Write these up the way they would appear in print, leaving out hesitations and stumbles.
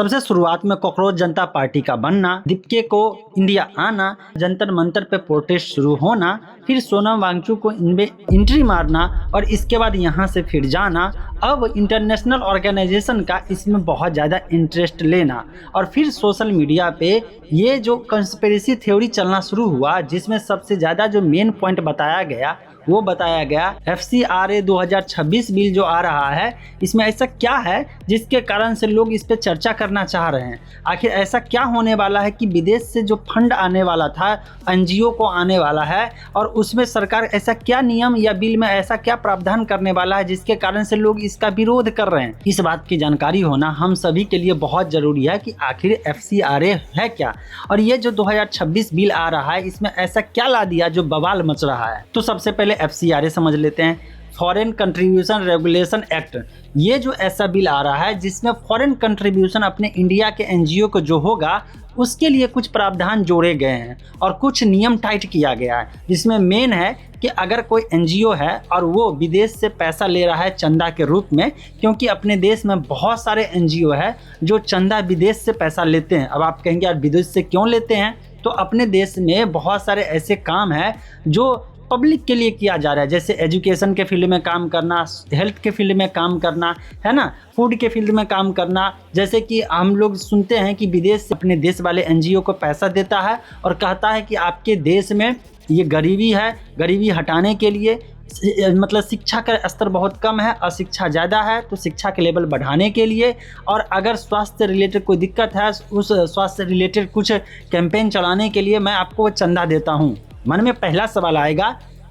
सबसे शुरुआत में कॉकरोच जनता पार्टी का बनना, दीपके को इंडिया आना, जंतर मंतर पे प्रोटेस्ट शुरू होना, फिर सोनम वांगचुक को एंट्री मारना और इसके बाद यहाँ से फिर जाना, अब इंटरनेशनल ऑर्गेनाइजेशन का इसमें बहुत ज़्यादा इंटरेस्ट लेना और फिर सोशल मीडिया पे ये जो कंस्पिरेसी थ्योरी चलना शुरू हुआ, जिसमें सबसे ज़्यादा जो मेन पॉइंट बताया गया वो बताया गया FCRA 2026 बिल जो आ रहा है, इसमें ऐसा क्या है जिसके कारण से लोग इस पे चर्चा करना चाह रहे हैं। आखिर ऐसा क्या होने वाला है कि विदेश से जो फंड आने वाला था NGO को आने वाला है और उसमें सरकार ऐसा क्या नियम या बिल में ऐसा क्या प्रावधान करने वाला है जिसके कारण से लोग इसका विरोध कर रहे हैं। इस बात की जानकारी होना हम सभी के लिए बहुत ज़रूरी है कि आखिर FCRA है क्या और ये जो 2026 बिल आ रहा है इसमें ऐसा क्या ला दिया जो बवाल मच रहा है। तो सबसे पहले FCRA समझ लेते हैं, फॉरेन कंट्रीब्यूशन रेगुलेशन एक्ट। ये जो ऐसा बिल आ रहा है जिसमें फॉरेन कंट्रीब्यूशन अपने इंडिया के NGO को जो होगा उसके लिए कुछ प्रावधान जोड़े गए हैं और कुछ नियम टाइट किया गया है, जिसमें मेन है कि अगर कोई NGO है और वो विदेश से पैसा ले रहा है चंदा के रूप में, क्योंकि अपने देश में बहुत सारे NGO है जो चंदा विदेश से पैसा लेते हैं। अब आप कहेंगे यार विदेश से क्यों लेते हैं, तो अपने देश में बहुत सारे ऐसे काम हैं जो पब्लिक के लिए किया जा रहा है, जैसे एजुकेशन के फील्ड में काम करना, हेल्थ के फील्ड में काम करना, है ना, फूड के फील्ड में काम करना। जैसे कि हम लोग सुनते हैं कि विदेश से अपने देश वाले NGO को पैसा देता है और कहता है कि आपके देश में ये गरीबी है, गरीबी हटाने के लिए मतलब शिक्षा का स्तर बहुत कम है, अशिक्षा ज़्यादा है, तो शिक्षा के लेवल बढ़ाने के लिए, और अगर स्वास्थ्य रिलेटेड कोई दिक्कत है उस स्वास्थ्य रिलेटेड कुछ कैंपेन चलाने के लिए मैं आपको चंदा देता हूँ। मन में पहला सवाल आएगा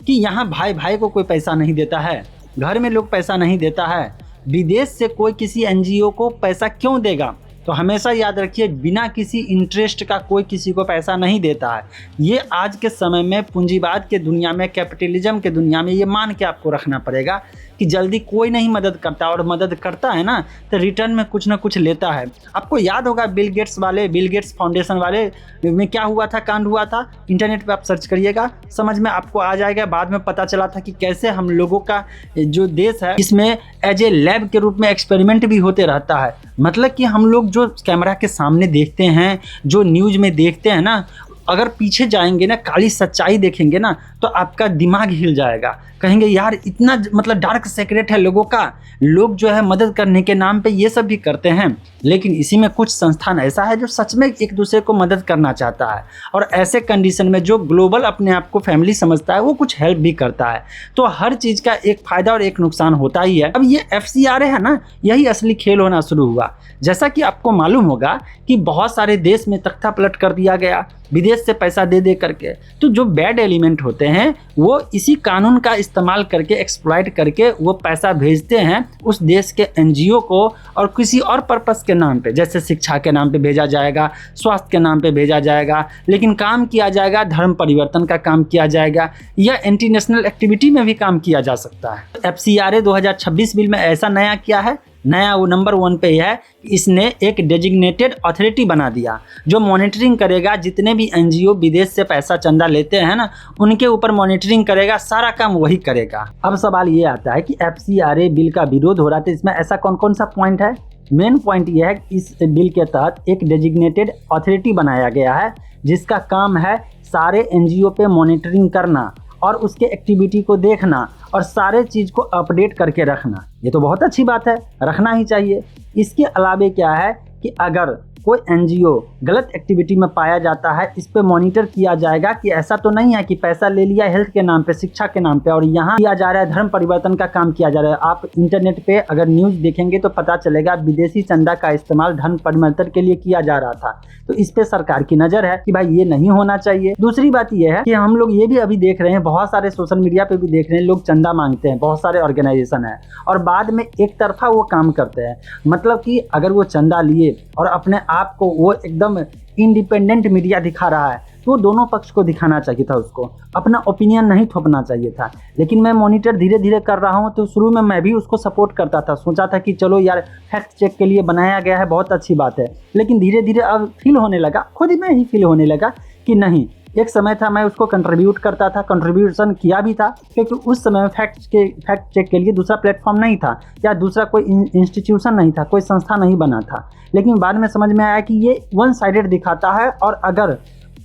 कि यहाँ भाई भाई को कोई पैसा नहीं देता है, घर में लोग पैसा नहीं देता है, विदेश से कोई किसी NGO को पैसा क्यों देगा। तो हमेशा याद रखिए, बिना किसी इंटरेस्ट का कोई किसी को पैसा नहीं देता है। ये आज के समय में पूंजीवाद के दुनिया में, कैपिटलिज्म के दुनिया में ये मान के आपको रखना पड़ेगा कि जल्दी कोई नहीं मदद करता, और मदद करता है ना तो रिटर्न में कुछ ना कुछ लेता है। आपको याद होगा बिल गेट्स फाउंडेशन वाले में क्या हुआ था, कांड हुआ था। इंटरनेट पे आप सर्च करिएगा, समझ में आपको आ जाएगा। बाद में पता चला था कि कैसे हम लोगों का जो देश है इसमें एज ए लैब के रूप में एक्सपेरिमेंट भी होते रहता है। मतलब कि हम लोग जो कैमरा के सामने देखते हैं, जो न्यूज़ में देखते हैं ना, अगर पीछे जाएंगे ना, काली सच्चाई देखेंगे ना, तो आपका दिमाग हिल जाएगा। कहेंगे यार इतना मतलब डार्क सीक्रेट है लोगों का, लोग जो है मदद करने के नाम पे ये सब भी करते हैं। लेकिन इसी में कुछ संस्थान ऐसा है जो सच में एक दूसरे को मदद करना चाहता है, और ऐसे कंडीशन में जो ग्लोबल अपने आप को फैमिली समझता है वो कुछ हेल्प भी करता है। तो हर चीज़ का एक फ़ायदा और एक नुकसान होता ही है। अब ये FCRA है ना, यही असली खेल होना शुरू हुआ। जैसा कि आपको मालूम होगा कि बहुत सारे देश में तख्ता पलट कर दिया गया विदेश से पैसा दे दे करके। तो जो बैड एलिमेंट होते हैं वो इसी कानून का इस्तेमाल करके, एक्सप्लॉइट करके वो पैसा भेजते हैं उस देश के NGO को, और किसी और पर्पस के नाम पे, जैसे शिक्षा के नाम पे भेजा जाएगा, स्वास्थ्य के नाम पे भेजा जाएगा, लेकिन काम किया जाएगा धर्म परिवर्तन का काम किया जाएगा, या एंटी नेशनल एक्टिविटी में भी काम किया जा सकता है। FCRA 2026 बिल में ऐसा नया क्या है, नया वो नंबर 1 पे है, इसने एक डेजिग्नेटेड अथॉरिटी बना दिया जो मॉनिटरिंग करेगा। जितने भी NGO विदेश से पैसा चंदा लेते हैं ना, उनके ऊपर मॉनिटरिंग करेगा, सारा काम वही करेगा। अब सवाल ये आता है कि FCRA बिल का विरोध हो रहा था, इसमें ऐसा कौन कौन सा पॉइंट है। मेन पॉइंट ये है कि इस बिल के तहत एक डेजिग्नेटेड अथॉरिटी बनाया गया है जिसका काम है सारे NGO पे मॉनिटरिंग करना और उसके एक्टिविटी को देखना और सारे चीज़ को अपडेट करके रखना। ये तो बहुत अच्छी बात है, रखना ही चाहिए। इसके अलावे क्या है कि अगर कोई NGO गलत एक्टिविटी में पाया जाता है, इस पे मॉनिटर किया जाएगा कि ऐसा तो नहीं है कि पैसा ले लिया हेल्थ के नाम पे, शिक्षा के नाम पे, और यहाँ किया जा रहा है धर्म परिवर्तन का काम किया जा रहा है। आप इंटरनेट पे अगर न्यूज़ देखेंगे तो पता चलेगा विदेशी चंदा का इस्तेमाल धर्म परिवर्तन के लिए किया जा रहा था। तो इस पे सरकार की नज़र है कि भाई ये नहीं होना चाहिए। दूसरी बात ये है कि हम लोग ये भी अभी देख रहे हैं, बहुत सारे सोशल मीडिया पे भी देख रहे हैं, लोग चंदा मांगते हैं, बहुत सारे ऑर्गेनाइजेशन है, और बाद में एक तरफा वो काम करते हैं। मतलब कि अगर वो चंदा लिए और अपने आप को वो एकदम इंडिपेंडेंट मीडिया दिखा रहा है, तो दोनों पक्ष को दिखाना चाहिए था, उसको अपना ओपिनियन नहीं थोपना चाहिए था। लेकिन मैं मॉनिटर धीरे धीरे कर रहा हूँ, तो शुरू में मैं भी उसको सपोर्ट करता था, सोचा था कि चलो यार फैक्ट चेक के लिए बनाया गया है, बहुत अच्छी बात है। लेकिन धीरे धीरे अब फील होने लगा, खुद में ही फील होने लगा कि नहीं, एक समय था मैं उसको कंट्रीब्यूट करता था, कंट्रीब्यूशन किया भी था, क्योंकि उस समय फैक्ट चेक के लिए दूसरा प्लेटफॉर्म नहीं था या दूसरा कोई इंस्टीट्यूशन नहीं था, कोई संस्था नहीं बना था। लेकिन बाद में समझ में आया कि ये वन साइडेड दिखाता है, और अगर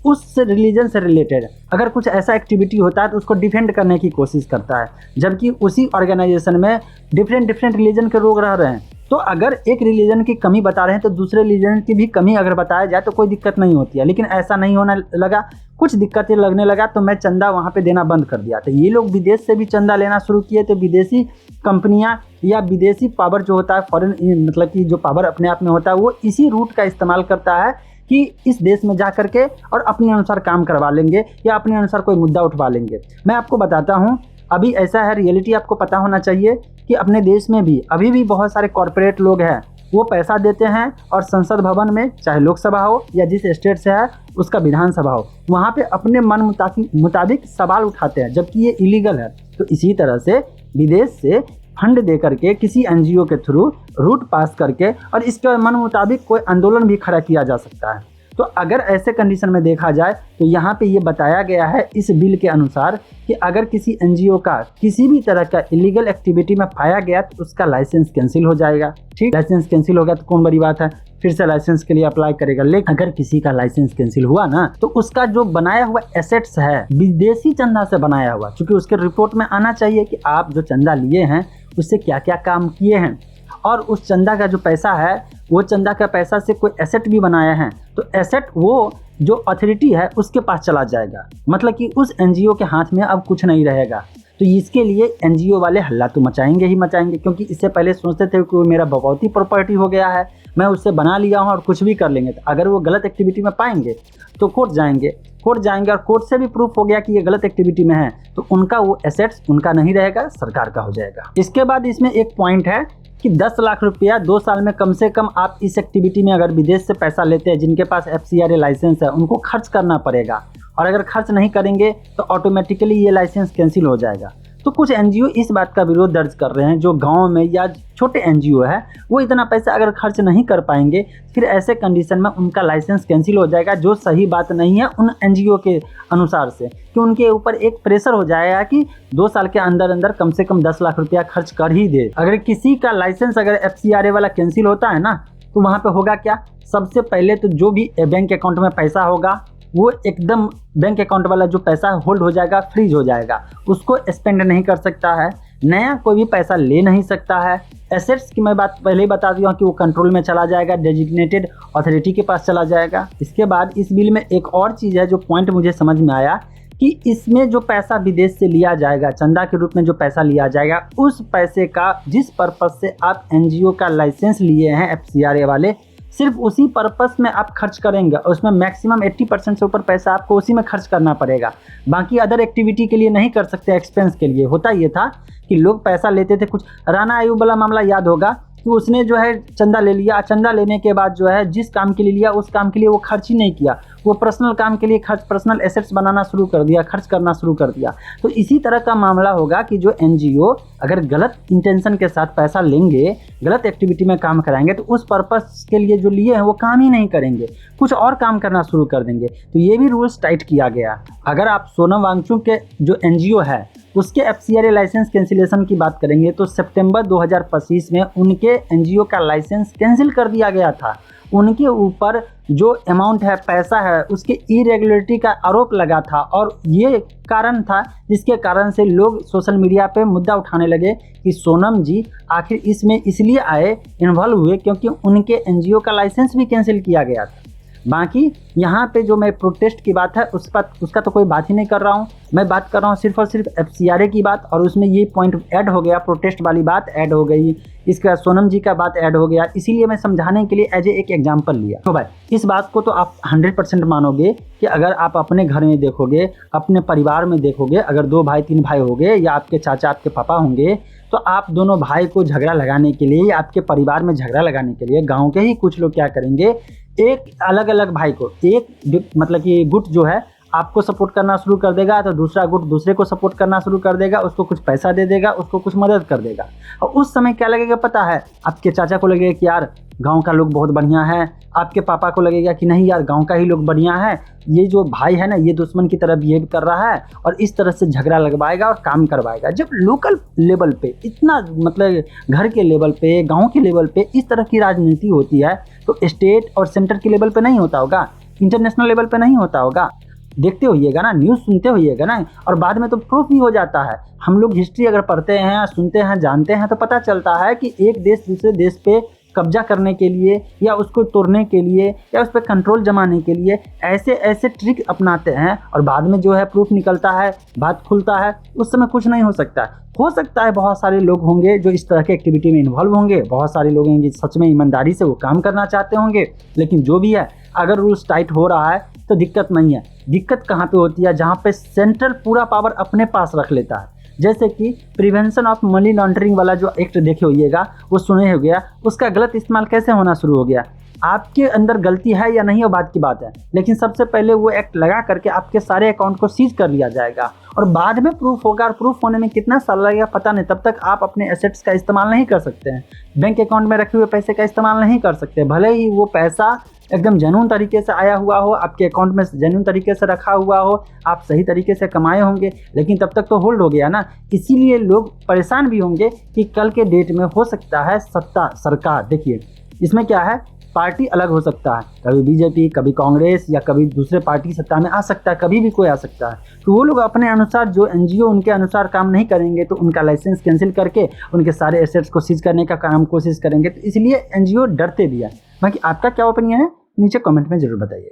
उस रिलीजन से रिलेटेड अगर कुछ ऐसा एक्टिविटी होता है तो उसको डिफेंड करने की कोशिश करता है, जबकि उसी ऑर्गेनाइजेशन में डिफरेंट रिलीजन के लोग रह रहे हैं। तो अगर एक रिलीजन की कमी बता रहे हैं तो दूसरे रिलीजन की भी कमी अगर बताया जाए तो कोई दिक्कत नहीं होती है। लेकिन ऐसा नहीं होने लगा, कुछ दिक्कतें लगने लगा, तो मैं चंदा वहाँ पे देना बंद कर दिया। तो ये लोग विदेश से भी चंदा लेना शुरू किए, तो विदेशी कंपनियाँ या विदेशी पावर जो होता है, फॉरेन मतलब कि जो पावर अपने आप में होता है, वो इसी रूट का इस्तेमाल करता है कि इस देश में जा करके और अपने अनुसार काम करवा लेंगे या अपने अनुसार कोई मुद्दा उठवा लेंगे। मैं आपको बताता हूँ, अभी ऐसा है, रियलिटी आपको पता होना चाहिए कि अपने देश में भी अभी भी बहुत सारे कॉरपोरेट लोग हैं, वो पैसा देते हैं और संसद भवन में, चाहे लोकसभा हो या जिस स्टेट से है उसका विधानसभा हो, वहाँ पे अपने मन मुताबिक सवाल उठाते हैं, जबकि ये इलीगल है। तो इसी तरह से विदेश से फंड दे करके किसी एनजीओ के थ्रू रूट पास करके और इसके मन मुताबिक कोई आंदोलन भी खड़ा किया जा सकता है। तो अगर ऐसे कंडीशन में देखा जाए तो यहाँ पे ये बताया गया है इस बिल के अनुसार कि अगर किसी एनजीओ का किसी भी तरह का इलीगल एक्टिविटी में पाया गया तो उसका लाइसेंस कैंसिल हो जाएगा। ठीक, लाइसेंस कैंसिल हो गया तो कौन बड़ी बात है, फिर से लाइसेंस के लिए अप्लाई करेगा। लेकिन अगर किसी का लाइसेंस कैंसिल हुआ ना, तो उसका जो बनाया हुआ एसेट्स है विदेशी चंदा से बनाया हुआ, क्योंकि उसके रिपोर्ट में आना चाहिए कि आप जो चंदा लिए हैं उससे क्या क्या काम किए हैं, और उस चंदा का जो पैसा है वो चंदा का पैसा से कोई एसेट भी बनाया है, तो एसेट वो जो अथॉरिटी है उसके पास चला जाएगा, मतलब कि उस एनजीओ के हाथ में अब कुछ नहीं रहेगा। तो इसके लिए एनजीओ वाले हल्ला तो मचाएंगे ही मचाएंगे, क्योंकि इससे पहले सोचते थे कि वो मेरा बगौती प्रॉपर्टी हो गया है, मैं उससे बना लिया हूँ और कुछ भी कर लेंगे। तो अगर वो गलत एक्टिविटी में पाएंगे तो कोर्ट जाएंगे और कोर्ट से भी प्रूफ हो गया कि ये गलत एक्टिविटी में है, तो उनका वो एसेट्स उनका नहीं रहेगा, सरकार का हो जाएगा। इसके बाद इसमें एक पॉइंट है कि 10 लाख रुपया 2 साल में कम से कम आप इस एक्टिविटी में अगर विदेश से पैसा लेते हैं, जिनके पास FCRA लाइसेंस है, उनको खर्च करना पड़ेगा, और अगर खर्च नहीं करेंगे तो ऑटोमेटिकली ये लाइसेंस कैंसिल हो जाएगा। तो कुछ एनजीओ इस बात का विरोध दर्ज कर रहे हैं, जो गांव में या छोटे एनजीओ है वो इतना पैसा अगर खर्च नहीं कर पाएंगे, फिर ऐसे कंडीशन में उनका लाइसेंस कैंसिल हो जाएगा, जो सही बात नहीं है उन एनजीओ के अनुसार से, कि उनके ऊपर एक प्रेशर हो जाएगा कि 2 साल के अंदर अंदर कम से कम 10 लाख रुपया खर्च कर ही दे। अगर किसी का लाइसेंस अगर FCRA वाला कैंसिल होता है ना, तो वहाँ पे होगा क्या, सबसे पहले तो जो भी बैंक अकाउंट में पैसा होगा वो एकदम बैंक अकाउंट वाला जो पैसा होल्ड हो जाएगा, फ्रीज हो जाएगा, उसको स्पेंड नहीं कर सकता है, नया कोई भी पैसा ले नहीं सकता है। एसेट्स की मैं बात पहले ही बता दिया कि वो कंट्रोल में चला जाएगा, डेजिग्नेटेड अथॉरिटी के पास चला जाएगा। इसके बाद इस बिल में एक और चीज़ है जो पॉइंट मुझे समझ में आया, कि इसमें जो पैसा विदेश से लिया जाएगा, चंदा के रूप में जो पैसा लिया जाएगा, उस पैसे का जिस पर्पस से आप एनजीओ का लाइसेंस लिए हैं FCRA वाले, सिर्फ उसी पर्पस में आप खर्च करेंगे, उसमें मैक्सिमम 80% से ऊपर पैसा आपको उसी में खर्च करना पड़ेगा। बाकी अदर एक्टिविटी के लिए नहीं कर सकते, एक्सपेंस के लिए। होता ये था कि लोग पैसा लेते थे, कुछ राणा आयुब वाला मामला याद होगा कि उसने जो है चंदा ले लिया, चंदा लेने के बाद जो है जिस काम के लिए लिया उस काम के लिए वो खर्च ही नहीं किया, वो पर्सनल काम के लिए खर्च, पर्सनल एसेट्स बनाना शुरू कर दिया, खर्च करना शुरू कर दिया। तो इसी तरह का मामला होगा कि जो एनजीओ अगर गलत इंटेंशन के साथ पैसा लेंगे, गलत एक्टिविटी में काम कराएंगे, तो उस पर्पस के लिए जो लिए हैं वो काम ही नहीं करेंगे, कुछ और काम करना शुरू कर देंगे। तो ये भी रूल्स टाइट किया गया। अगर आप सोनम वांगचुक के जो एनजीओ है उसके FCRA लाइसेंस कैंसिलेशन की बात करेंगे तो सितंबर 2025 में उनके एनजीओ का लाइसेंस कैंसिल कर दिया गया था। उनके ऊपर जो अमाउंट है, पैसा है, उसके इरेगुलरिटी का आरोप लगा था, और ये कारण था जिसके कारण से लोग सोशल मीडिया पे मुद्दा उठाने लगे कि सोनम जी आखिर इसमें इसलिए आए, इन्वॉल्व हुए क्योंकि उनके एनजीओ का लाइसेंस भी कैंसिल किया गया था। बाकी यहाँ पे जो मैं प्रोटेस्ट की बात है उसका तो कोई बात ही नहीं कर रहा हूँ, मैं बात कर रहा हूँ सिर्फ और सिर्फ FCRA की बात, और उसमें ये पॉइंट ऐड हो गया, प्रोटेस्ट वाली बात ऐड हो गई, इसके बाद सोनम जी का बात ऐड हो गया, इसीलिए मैं समझाने के लिए एज एक एग्जाम्पल लिया। तो भाई इस बात को तो आप 100% मानोगे कि अगर आप अपने घर में देखोगे, अपने परिवार में देखोगे, अगर 2 भाई 3 भाई होंगे या आपके चाचा आपके पापा होंगे, तो आप दोनों भाई को झगड़ा लगाने के लिए, आपके परिवार में झगड़ा लगाने के लिए गाँव के ही कुछ लोग क्या करेंगे, एक अलग अलग भाई को, एक मतलब कि गुट जो है आपको सपोर्ट करना शुरू कर देगा, तो दूसरा गुट दूसरे को सपोर्ट करना शुरू कर देगा, उसको कुछ पैसा दे देगा, उसको कुछ मदद कर देगा। और उस समय क्या लगेगा पता है, आपके चाचा को लगेगा कि यार गांव का लोग बहुत बढ़िया है, आपके पापा को लगेगा कि नहीं यार गांव का ही लोग बढ़िया है, ये जो भाई है ना ये दुश्मन की तरह बिहेव कर रहा है और इस तरह से झगड़ा लगवाएगा और काम करवाएगा। जब लोकल लेवल पे इतना मतलब घर के लेवल पे, गांव के लेवल पे इस तरह की राजनीति होती है तो स्टेट और सेंटर के लेवल पे नहीं होता होगा, इंटरनेशनल लेवल पे नहीं होता होगा। देखते होइएगा ना, न्यूज़ सुनते होइएगा ना, और बाद में तो प्रूफ भी हो जाता है। हम लोग हिस्ट्री अगर पढ़ते हैं, सुनते हैं, जानते हैं तो पता चलता है कि एक देश दूसरे देश पे कब्जा करने के लिए या उसको तोड़ने के लिए या उस पर कंट्रोल जमाने के लिए ऐसे ऐसे ट्रिक अपनाते हैं और बाद में जो है प्रूफ निकलता है, बात खुलता है, उस समय कुछ नहीं हो सकता। हो सकता है बहुत सारे लोग होंगे जो इस तरह के एक्टिविटी में इन्वॉल्व होंगे, बहुत सारे लोग होंगे सच में ईमानदारी से वो काम करना चाहते होंगे, लेकिन जो भी है अगर रूल्स टाइट हो रहा है तो दिक्कत नहीं है। दिक्कत कहाँ पे होती है? जहाँ पे सेंट्रल पूरा पावर अपने पास रख लेता है। जैसे कि प्रिवेंशन ऑफ मनी लॉन्ड्रिंग वाला जो एक्ट देखे होइएगा, वो सुने हो गया, उसका गलत इस्तेमाल कैसे होना शुरू हो गया। आपके अंदर गलती है या नहीं वो बात की बात है, लेकिन सबसे पहले वो एक्ट लगा करके आपके सारे अकाउंट को सीज कर लिया जाएगा और बाद में प्रूफ होगा, और प्रूफ होने में कितना साल लगेगा पता नहीं, तब तक आप अपने एसेट्स का इस्तेमाल नहीं कर सकते हैं, बैंक अकाउंट में रखे हुए पैसे का इस्तेमाल नहीं कर सकते। भले ही वो पैसा एकदम जेन्युइन तरीके से आया हुआ हो, आपके अकाउंट में जेन्युइन तरीके से रखा हुआ हो, आप सही तरीके से कमाए होंगे, लेकिन तब तक तो होल्ड हो गया ना। इसीलिए लोग परेशान भी होंगे कि कल के डेट में हो सकता है सत्ता सरकार, देखिए इसमें क्या है, पार्टी अलग हो सकता है, कभी बीजेपी, कभी कांग्रेस या कभी दूसरे पार्टी सत्ता में आ सकता है, कभी भी कोई आ सकता है। तो वो लोग अपने अनुसार जो एनजीओ उनके अनुसार काम नहीं करेंगे तो उनका लाइसेंस कैंसिल करके उनके सारे एसेट्स को सीज करने का काम कोशिश करेंगे। तो इसलिए एनजीओ डरते भी हैं। बाकी आपका क्या ओपिनियन है नीचे कमेंट में ज़रूर बताइए।